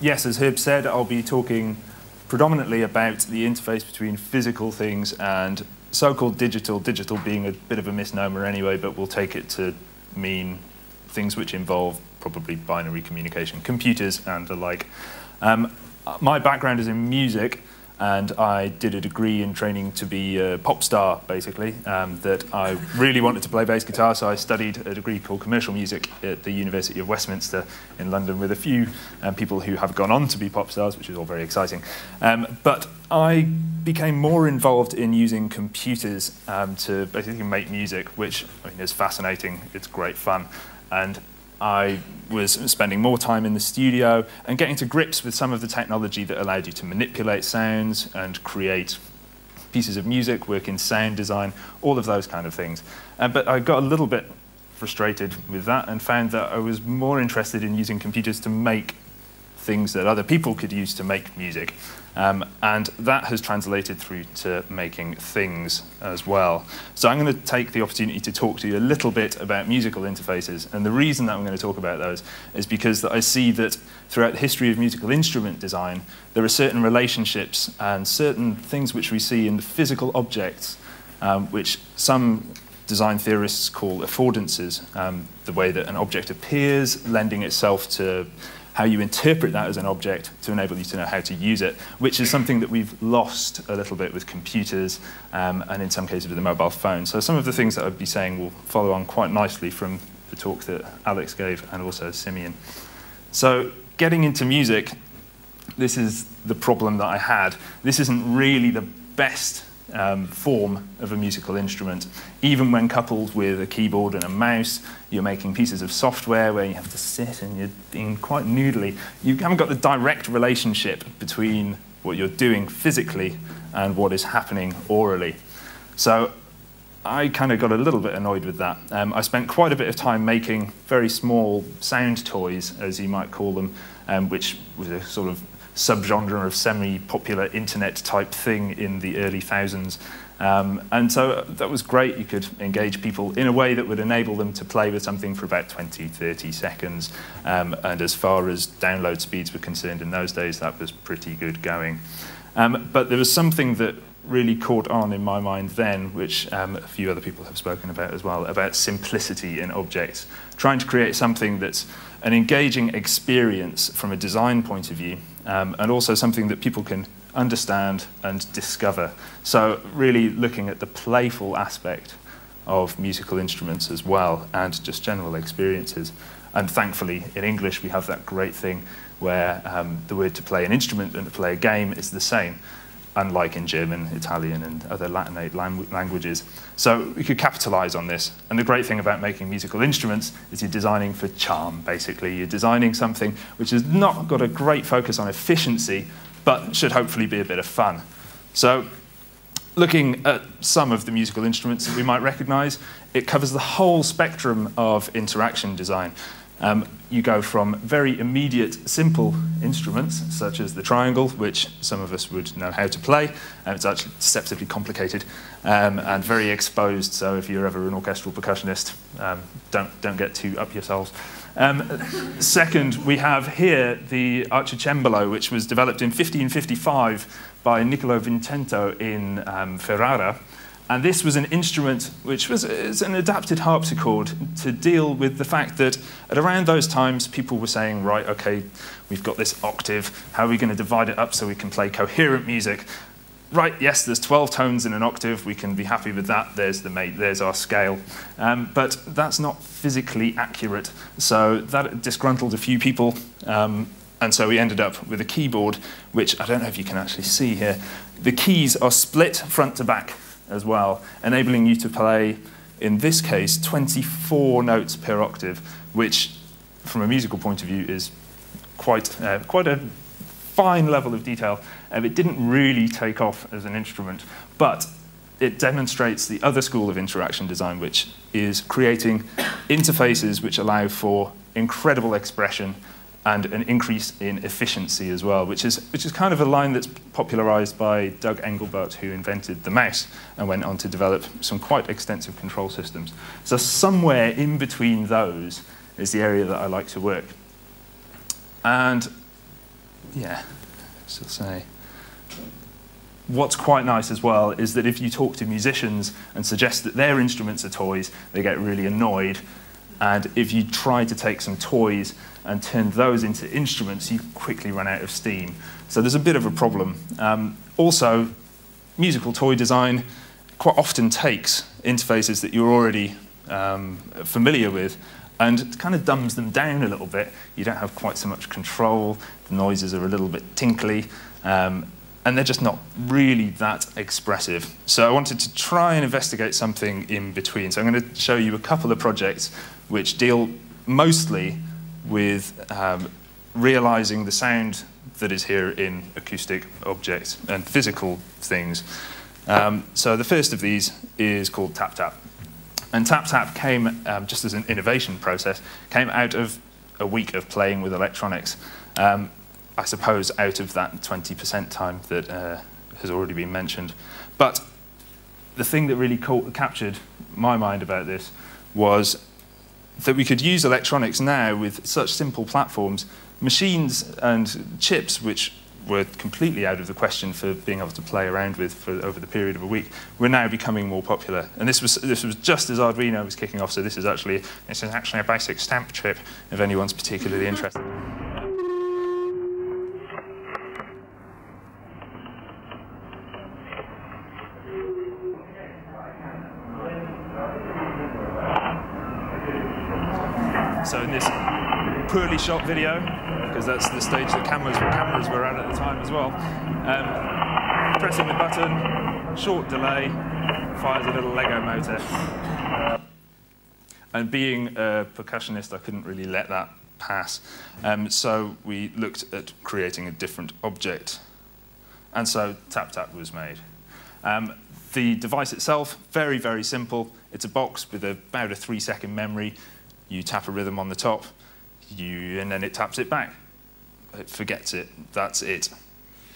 yes, as Herb said, I'll be talking predominantly about the interface between physical things and so-called digital, digital being a bit of a misnomer anyway, but we'll take it to mean things which involve probably binary communication, computers and the like. My background is in music, and I did a degree in training to be a pop star, basically, that I really wanted to play bass guitar, so I studied a degree called commercial music at the University of Westminster in London with a few people who have gone on to be pop stars, which is all very exciting. But I became more involved in using computers to basically make music, which I mean, is fascinating, it's great fun. And I was spending more time in the studio and getting to grips with some of the technology that allowed you to manipulate sounds and create pieces of music, work in sound design, all of those kind of things. But I got a little bit frustrated with that and found that I was more interested in using computers to make things that other people could use to make music. And that has translated through to making things as well. So I'm going to take the opportunity to talk to you a little bit about musical interfaces. And the reason that I'm going to talk about those is because I see that throughout the history of musical instrument design, there are certain relationships and certain things which we see in the physical objects, which some design theorists call affordances, the way that an object appears, lending itself to how you interpret that as an object to enable you to know how to use it, which is something that we've lost a little bit with computers and in some cases with the mobile phone. So some of the things that I'd be saying will follow on quite nicely from the talk that Alex gave and also Simeon. So getting into music, this is the problem that I had. This isn't really the best form of a musical instrument. Even when coupled with a keyboard and a mouse, you're making pieces of software where you have to sit and you're being quite noodly. You haven't got the direct relationship between what you're doing physically and what is happening orally. So I kind of got a little bit annoyed with that. I spent quite a bit of time making very small sound toys, as you might call them, which was a sort of subgenre of semi-popular internet type thing in the early thousands. And so that was great. You could engage people in a way that would enable them to play with something for about 20, 30 seconds. And as far as download speeds were concerned in those days, that was pretty good going. But there was something that really caught on in my mind then, which a few other people have spoken about as well, about simplicity in objects. Trying to create something that's an engaging experience from a design point of view, and also something that people can understand and discover. So really looking at the playful aspect of musical instruments as well, and just general experiences. And thankfully, in English, we have that great thing where the word to play an instrument and to play a game is the same, unlike in German, Italian, and other Latinate languages. So we could capitalize on this. And the great thing about making musical instruments is you're designing for charm, basically. You're designing something which has not got a great focus on efficiency, but should hopefully be a bit of fun. So looking at some of the musical instruments that we might recognize, it covers the whole spectrum of interaction design. You go from very immediate, simple instruments, such as the triangle, which some of us would know how to play. It's actually deceptively complicated and very exposed, so if you're ever an orchestral percussionist, don't get too up yourselves. Second, we have here the archicembalo, which was developed in 1555 by Niccolo Vincento in Ferrara. And this was an instrument which was an adapted harpsichord to deal with the fact that at around those times, people were saying, right, okay, we've got this octave. How are we going to divide it up so we can play coherent music? Right, yes, there's 12 tones in an octave. We can be happy with that. There's our scale. But that's not physically accurate. So that disgruntled a few people. And so we ended up with a keyboard, which I don't know if you can actually see here. The keys are split front to back as well, enabling you to play, in this case, 24 notes per octave, which, from a musical point of view, is quite a fine level of detail. It didn't really take off as an instrument, but it demonstrates the other school of interaction design, which is creating interfaces which allow for incredible expression and an increase in efficiency as well, which is kind of a line that's popularized by Doug Engelbart, who invented the mouse and went on to develop some quite extensive control systems. So somewhere in between those is the area that I like to work. And yeah, so say. What's quite nice as well is that if you talk to musicians and suggest that their instruments are toys, they get really annoyed. And if you try to take some toys and turn those into instruments, you quickly run out of steam. So there's a bit of a problem. Also, musical toy design quite often takes interfaces that you're already familiar with and kind of dumbs them down a little bit. You don't have quite so much control, the noises are a little bit tinkly, and they're just not really that expressive. So I wanted to try and investigate something in between. So I'm going to show you a couple of projects which deal mostly with realizing the sound that is here in acoustic objects and physical things. So the first of these is called TapTap. And TapTap came, just as an innovation process, came out of a week of playing with electronics. I suppose out of that 20% time that has already been mentioned. But the thing that really captured my mind about this was that we could use electronics now with such simple platforms, machines and chips which were completely out of the question for being able to play around with for over the period of a week, were now becoming more popular. And this was just as Arduino was kicking off, so this is actually a basic stamp chip if anyone's particularly interested. So in this poorly shot video, because that's the stage the cameras were at the time as well, pressing the button, short delay, fires a little Lego motor. And being a percussionist, I couldn't really let that pass. So we looked at creating a different object. And so TapTap was made. The device itself, very, very simple. It's a box with about a 3-second memory. You tap a rhythm on the top, and then it taps it back. It forgets it, that's it.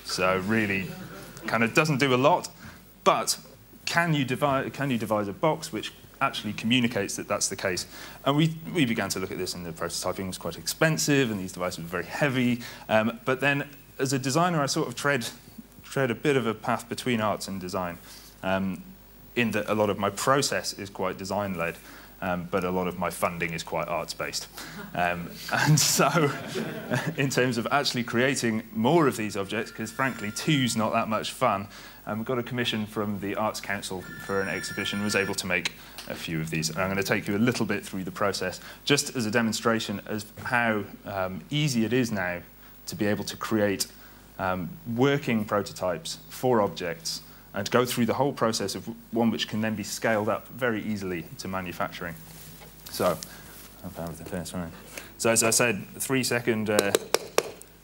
So really, kind of doesn't do a lot, but can you devise a box which actually communicates that that's the case? And we began to look at this, and the prototyping was quite expensive, and these devices were very heavy. But then, as a designer, I sort of tread a bit of a path between arts and design, in that a lot of my process is quite design-led. But a lot of my funding is quite arts-based. And so, in terms of actually creating more of these objects, because frankly, two's not that much fun, got a commission from the Arts Council for an exhibition, was able to make a few of these. And I'm going to take you a little bit through the process, just as a demonstration of how easy it is now to be able to create working prototypes for objects and go through the whole process of one which can then be scaled up very easily to manufacturing. So, I'm found with the first one. So as I said, 3-second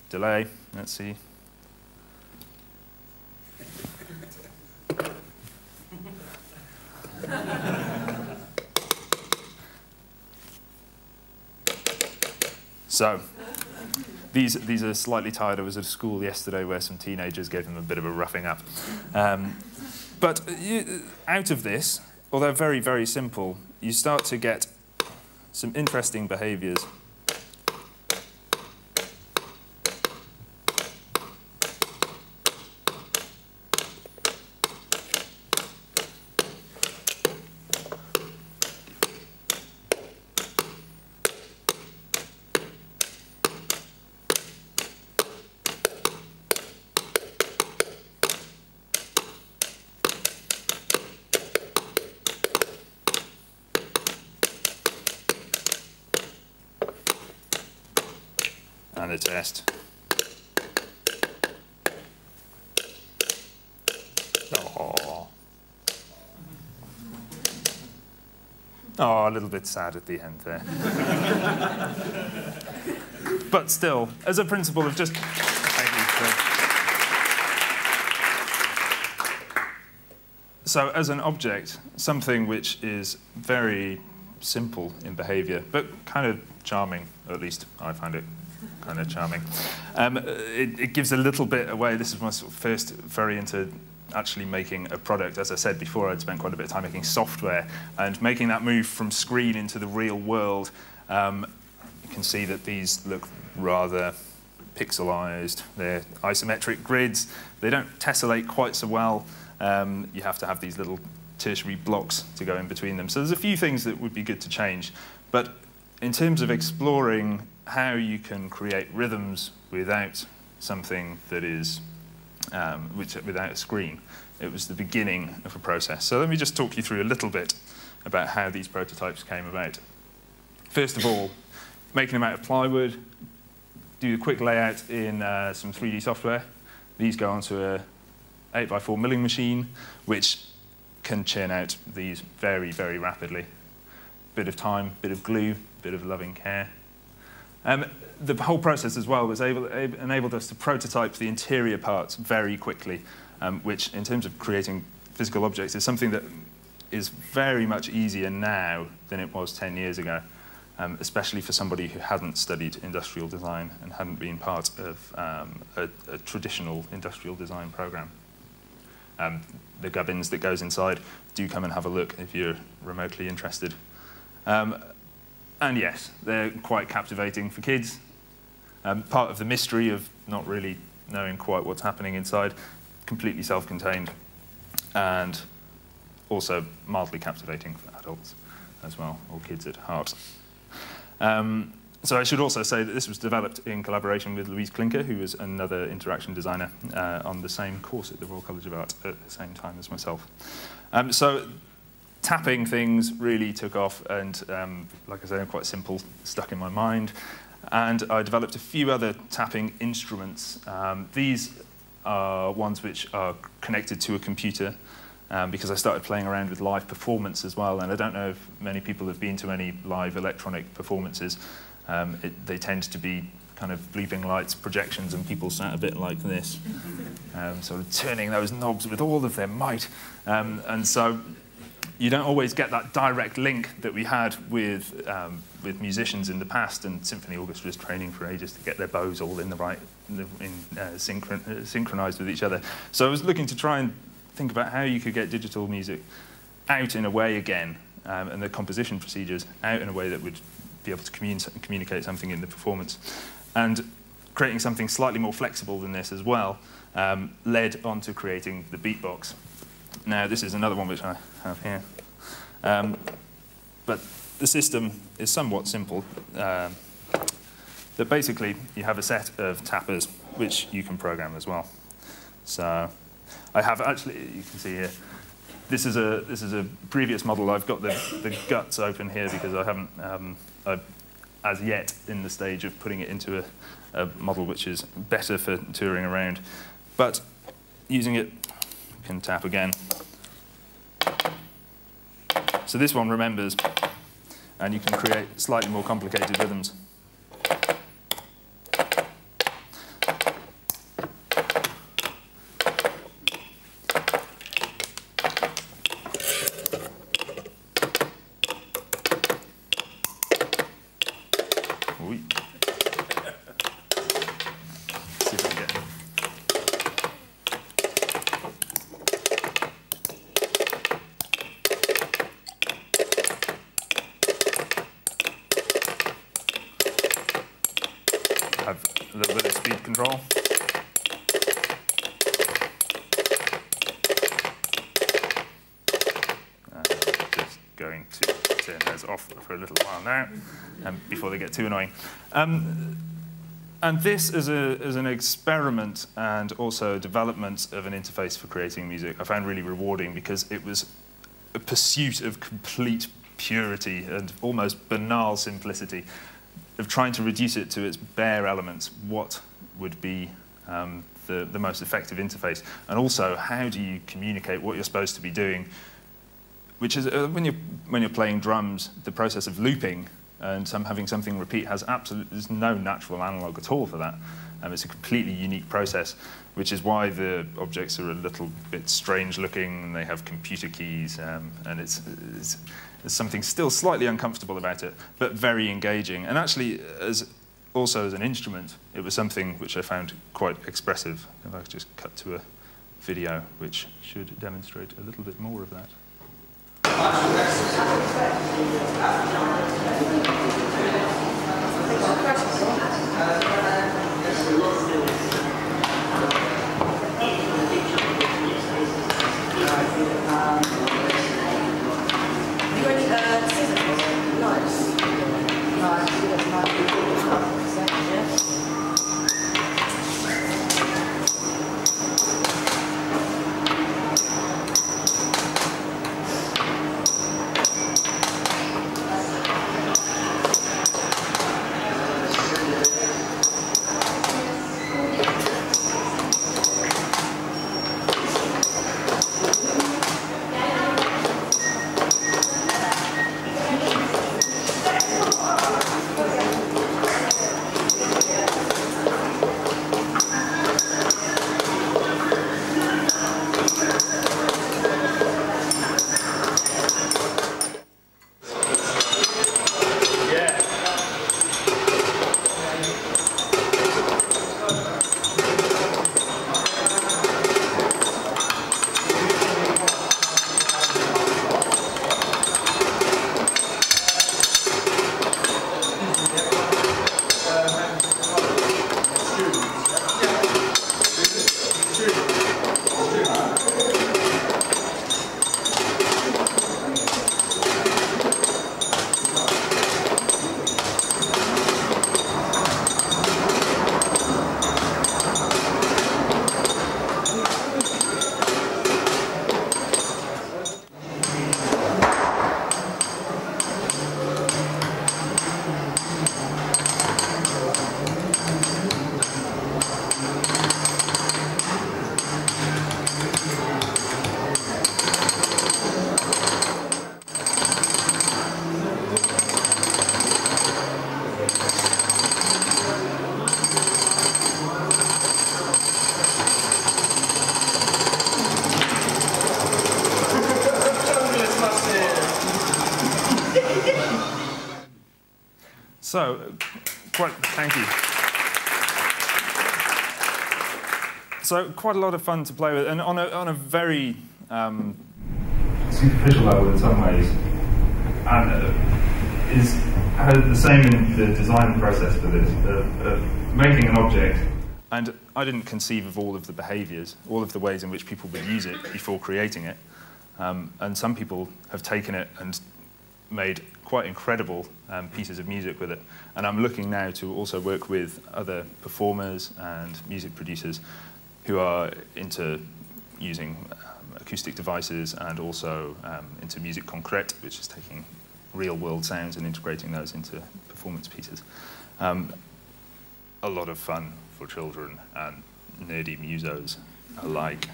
delay. Let's see. So, these are slightly tired. I was at a school yesterday where some teenagers gave them a bit of a roughing up. But out of this, although very, very simple, you start to get some interesting behaviors. And a test. Oh, a little bit sad at the end there. But still, as a principle of just... So as an object, something which is very simple in behavior, but kind of charming, or at least I find it kind of charming. It gives a little bit away. This is my sort of first foray into actually making a product. As I said before, I'd spent quite a bit of time making software, and making that move from screen into the real world, you can see that these look rather pixelized, they're isometric grids, they don't tessellate quite so well. You have to have these little tertiary blocks to go in between them. So there's a few things that would be good to change. But in terms of exploring how you can create rhythms without something that is, without a screen, it was the beginning of a process. So let me just talk you through a little bit about how these prototypes came about. First of all, making them out of plywood, do a quick layout in some 3D software. These go onto a 8x4 milling machine, which can churn out these very, very rapidly. Bit of time, bit of glue, bit of loving care. The whole process as well was enabled us to prototype the interior parts very quickly, which in terms of creating physical objects is something that is very much easier now than it was 10 years ago. Especially for somebody who hadn't studied industrial design and hadn't been part of a traditional industrial design program. The gubbins that goes inside, do come and have a look if you're remotely interested. And yes, they're quite captivating for kids. Part of the mystery of not really knowing quite what's happening inside, completely self-contained, and also mildly captivating for adults as well, or kids at heart. So I should also say that this was developed in collaboration with Louise Klinker, who was another interaction designer on the same course at the Royal College of Art at the same time as myself. So tapping things really took off, and like I say, quite simple, stuck in my mind. And I developed a few other tapping instruments. These are ones which are connected to a computer, because I started playing around with live performance as well, and I don't know if many people have been to any live electronic performances. They tend to be kind of bleeping lights, projections, and people sat a bit like this, sort of turning those knobs with all of their might. And so you don't always get that direct link that we had with musicians in the past, and symphony orchestras training for ages to get their bows all in the right, synchronized with each other. So I was looking to try and think about how you could get digital music out in a way again, and the composition procedures out in a way that would be able to communicate something in the performance. And creating something slightly more flexible than this as well led on to creating the beatbox. Now, this is another one which I have here. But the system is somewhat simple. That basically, you have a set of tappers which you can program as well. So I have actually, you can see here, this is a previous model. I've got the guts open here because I haven't, as yet, in the stage of putting it into a model which is better for touring around. But using it, you can tap again. So this one remembers, and you can create slightly more complicated rhythms. Have a little bit of speed control. Just going to turn those off for a little while now, before they get too annoying. And this as an experiment and also development of an interface for creating music, I found really rewarding because it was a pursuit of complete purity and almost banal simplicity, of trying to reduce it to its bare elements. What would be the most effective interface? And also, how do you communicate what you're supposed to be doing? Which is, when you're playing drums, the process of looping and having something repeat there's no natural analog at all for that. It's a completely unique process, which is why the objects are a little bit strange looking, and they have computer keys, and it's there's something still slightly uncomfortable about it, but very engaging. And actually, also as an instrument, it was something which I found quite expressive. If I could just cut to a video which should demonstrate a little bit more of that. So, thank you. So, quite a lot of fun to play with, and on a very superficial level in some ways, and is the same in the design process for this, making an object. And I didn't conceive of all of the behaviours, all of the ways in which people would use it before creating it. And some people have taken it and made quite incredible pieces of music with it. And I'm looking now to also work with other performers and music producers who are into using acoustic devices and also into musique concrète, which is taking real-world sounds and integrating those into performance pieces. A lot of fun for children and nerdy musos alike.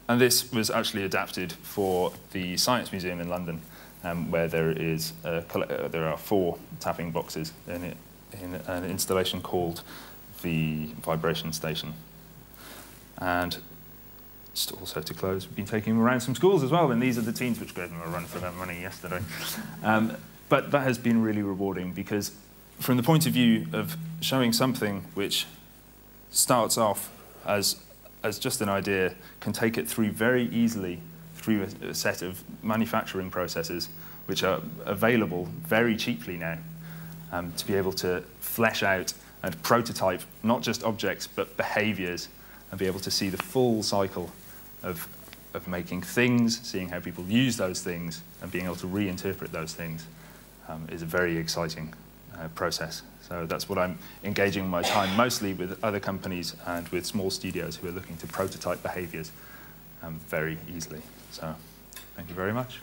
And this was actually adapted for the Science Museum in London, where there are 4 tapping boxes in an installation called the Vibration Station. And just also to close, we've been taking them around some schools as well, and these are the teams which gave them a run for their money yesterday. But that has been really rewarding because from the point of view of showing something which starts off as just an idea, can take it through very easily through a set of manufacturing processes which are available very cheaply now, to be able to flesh out and prototype not just objects but behaviours, and be able to see the full cycle of making things, seeing how people use those things, and being able to reinterpret those things is a very exciting process. So that's what I'm engaging my time mostly with other companies and with small studios who are looking to prototype behaviours very easily. So thank you very much.